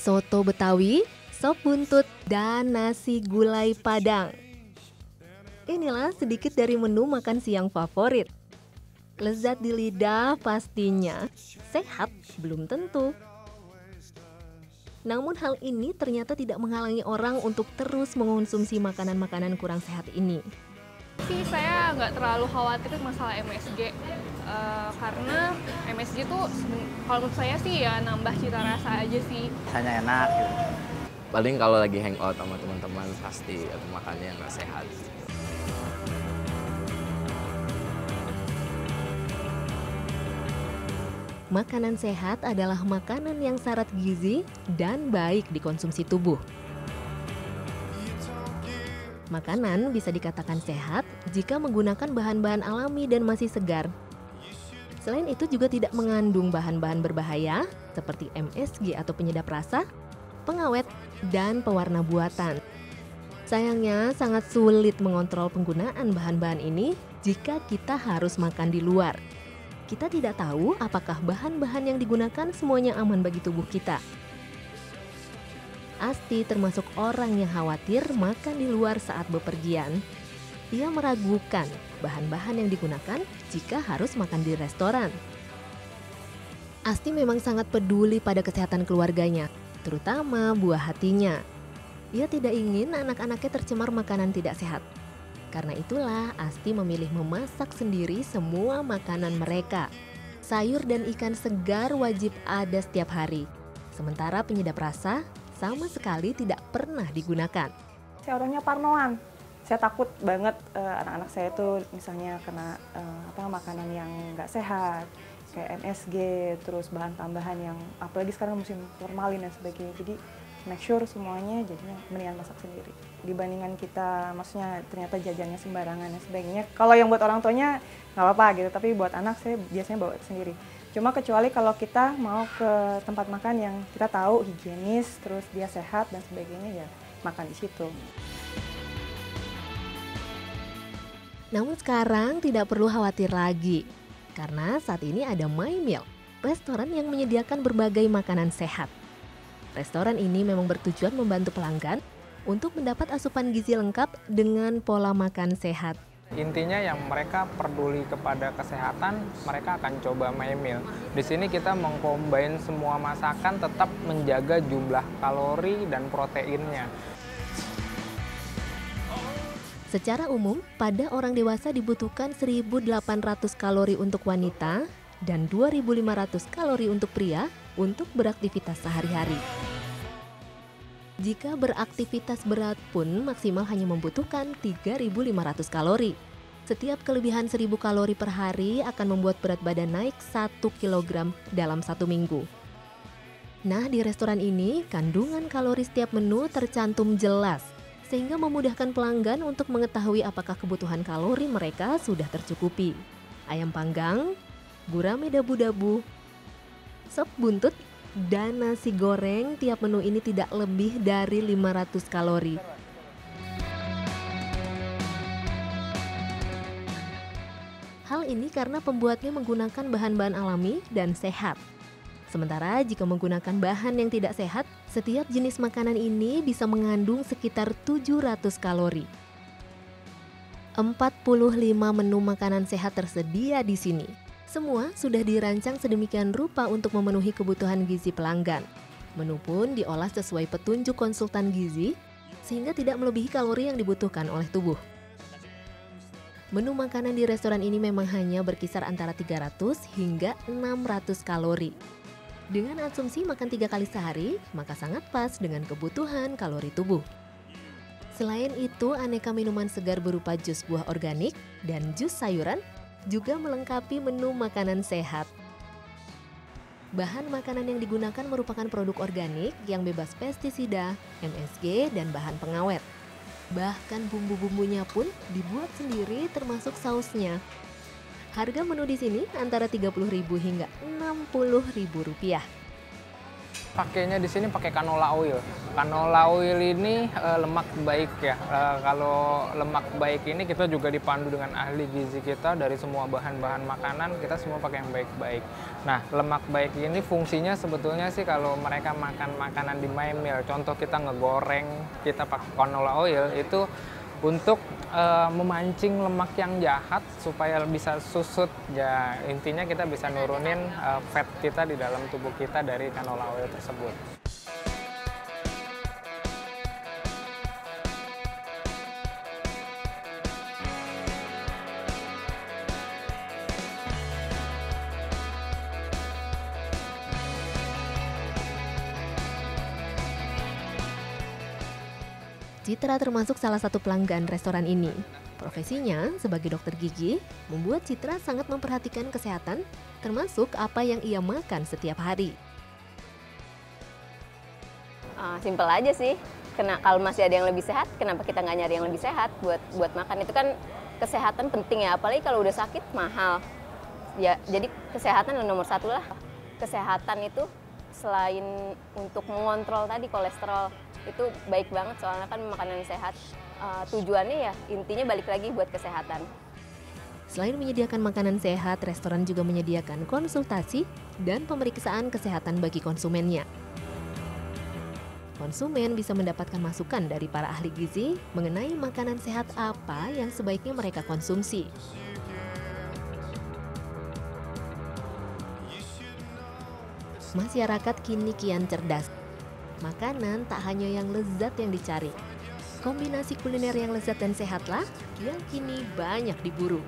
soto Betawi, sop buntut, dan nasi gulai Padang. Inilah sedikit dari menu makan siang favorit. Lezat di lidah pastinya, sehat belum tentu. Namun hal ini ternyata tidak menghalangi orang untuk terus mengonsumsi makanan-makanan kurang sehat ini. Saya nggak terlalu khawatir masalah MSG, karena MSG tuh kalau menurut saya sih ya nambah cita rasa aja sih. Rasanya enak gitu. Paling kalau lagi hangout sama teman-teman pasti aku makannya nggak sehat. Makanan sehat adalah makanan yang syarat gizi dan baik dikonsumsi tubuh. Makanan bisa dikatakan sehat jika menggunakan bahan-bahan alami dan masih segar. Selain itu juga tidak mengandung bahan-bahan berbahaya seperti MSG atau penyedap rasa, pengawet, dan pewarna buatan. Sayangnya sangat sulit mengontrol penggunaan bahan-bahan ini jika kita harus makan di luar. Kita tidak tahu apakah bahan-bahan yang digunakan semuanya aman bagi tubuh kita. Asti termasuk orang yang khawatir makan di luar saat bepergian. Ia meragukan bahan-bahan yang digunakan jika harus makan di restoran. Asti memang sangat peduli pada kesehatan keluarganya, terutama buah hatinya. Ia tidak ingin anak-anaknya tercemar makanan tidak sehat. Karena itulah Asti memilih memasak sendiri semua makanan mereka. Sayur dan ikan segar wajib ada setiap hari. Sementara penyedap rasa sama sekali tidak pernah digunakan. Saya orangnya parnoan. Saya takut banget anak-anak saya tuh misalnya kena makanan yang nggak sehat, kayak MSG, terus bahan tambahan yang apalagi sekarang musim formalin dan sebagainya. Jadi make sure semuanya jadinya mendingan masak sendiri. Dibandingkan kita maksudnya ternyata jajannya sembarangan dan sebagainya. Kalau yang buat orang tuanya nggak apa-apa gitu, tapi buat anak saya biasanya bawa sendiri. Cuma kecuali kalau kita mau ke tempat makan yang kita tahu higienis, terus dia sehat dan sebagainya, ya makan di situ. Namun sekarang tidak perlu khawatir lagi, karena saat ini ada My Meal, restoran yang menyediakan berbagai makanan sehat. Restoran ini memang bertujuan membantu pelanggan untuk mendapat asupan gizi lengkap dengan pola makan sehat. Intinya yang mereka peduli kepada kesehatan, mereka akan coba My Meal. Di sini kita mengcombine semua masakan tetap menjaga jumlah kalori dan proteinnya. Secara umum, pada orang dewasa dibutuhkan 1.800 kalori untuk wanita dan 2.500 kalori untuk pria untuk beraktivitas sehari-hari. Jika beraktivitas berat pun maksimal hanya membutuhkan 3.500 kalori. Setiap kelebihan 1.000 kalori per hari akan membuat berat badan naik 1 kg dalam 1 minggu. Nah, di restoran ini kandungan kalori setiap menu tercantum jelas, sehingga memudahkan pelanggan untuk mengetahui apakah kebutuhan kalori mereka sudah tercukupi. Ayam panggang, gurame dabu-dabu, sop buntut, dan nasi goreng, tiap menu ini tidak lebih dari 500 kalori. Hal ini karena pembuatnya menggunakan bahan-bahan alami dan sehat. Sementara jika menggunakan bahan yang tidak sehat, setiap jenis makanan ini bisa mengandung sekitar 700 kalori. 45 menu makanan sehat tersedia di sini. Semua sudah dirancang sedemikian rupa untuk memenuhi kebutuhan gizi pelanggan. Menu pun diolah sesuai petunjuk konsultan gizi, sehingga tidak melebihi kalori yang dibutuhkan oleh tubuh. Menu makanan di restoran ini memang hanya berkisar antara 300 hingga 600 kalori. Dengan asumsi makan 3 kali sehari, maka sangat pas dengan kebutuhan kalori tubuh. Selain itu, aneka minuman segar berupa jus buah organik dan jus sayuran juga melengkapi menu makanan sehat. Bahan makanan yang digunakan merupakan produk organik yang bebas pestisida, MSG, dan bahan pengawet. Bahkan bumbu-bumbunya pun dibuat sendiri termasuk sausnya. Harga menu di sini antara Rp30.000 hingga Rp60.000. pakainya di sini pakai canola oil. Canola oil ini lemak baik ya. Kalau lemak baik ini kita juga dipandu dengan ahli gizi kita dari semua bahan-bahan makanan, kita semua pakai yang baik-baik. Nah, lemak baik ini fungsinya sebetulnya sih kalau mereka makan makanan di my meal, contoh kita ngegoreng, kita pakai canola oil itu untuk memancing lemak yang jahat supaya bisa susut. Ya, intinya kita bisa nurunin fat kita di dalam tubuh kita dari canola oil tersebut. Citra termasuk salah satu pelanggan restoran ini. Profesinya sebagai dokter gigi membuat Citra sangat memperhatikan kesehatan, termasuk apa yang ia makan setiap hari. Simpel aja sih. Kalau masih ada yang lebih sehat, kenapa kita nggak nyari yang lebih sehat buat makan? Itu kan kesehatan penting ya, apalagi kalau udah sakit mahal. Ya, jadi kesehatan nomor satu lah. Kesehatan itu selain untuk mengontrol tadi kolesterol, itu baik banget soalnya kan makanan sehat. Tujuannya ya intinya balik lagi buat kesehatan. Selain menyediakan makanan sehat, restoran juga menyediakan konsultasi dan pemeriksaan kesehatan bagi konsumennya. Konsumen bisa mendapatkan masukan dari para ahli gizi mengenai makanan sehat apa yang sebaiknya mereka konsumsi. Masyarakat kini kian cerdas. Makanan tak hanya yang lezat yang dicari. Kombinasi kuliner yang lezat dan sehatlah yang kini banyak diburu.